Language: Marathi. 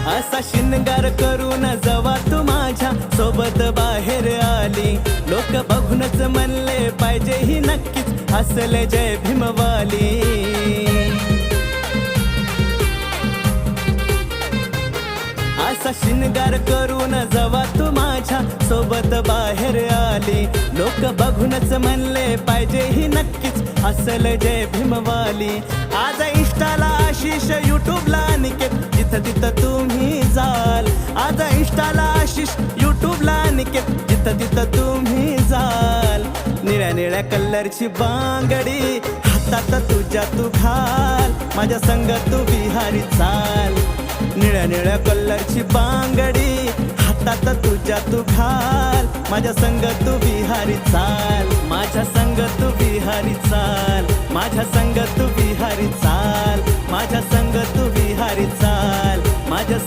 असा शिनगार करून जवा तू माझ्या सोबत बाहेर आली, लोक बघूनच म्हणले पाहिजे ही नक्कीच असल जय भीमवाली. असा शिनगार करून जवा तू माझ्या सोबत बाहेर आली, लोक बघूनच म्हणले पाहिजे ही नक्कीच असल जय भीमवाली. आज इंस्टाला आशिष, युट्यूबला अनिकेत, जिथं तिथं तुम्ही जाल. आज इंस्टाला आशिष, युट्यूबला अनिकेत, जिथं तिथं तुम्ही जाल. निळ्या निळ्या कलरची बांगडी हातात तुझ्या तू घाल, माझ्या संग तू बिहारी चाल. निळ्या निळ्या कलरची बांगडी हातात तुझ्या तू घाल, माझ्या संग तू बिहारी चाल. माझ्या संग तू बिहारी चाल, माझ्या संग तू बिहारी चाल, माझ्या संग तू बिहारी चाल, माझ्या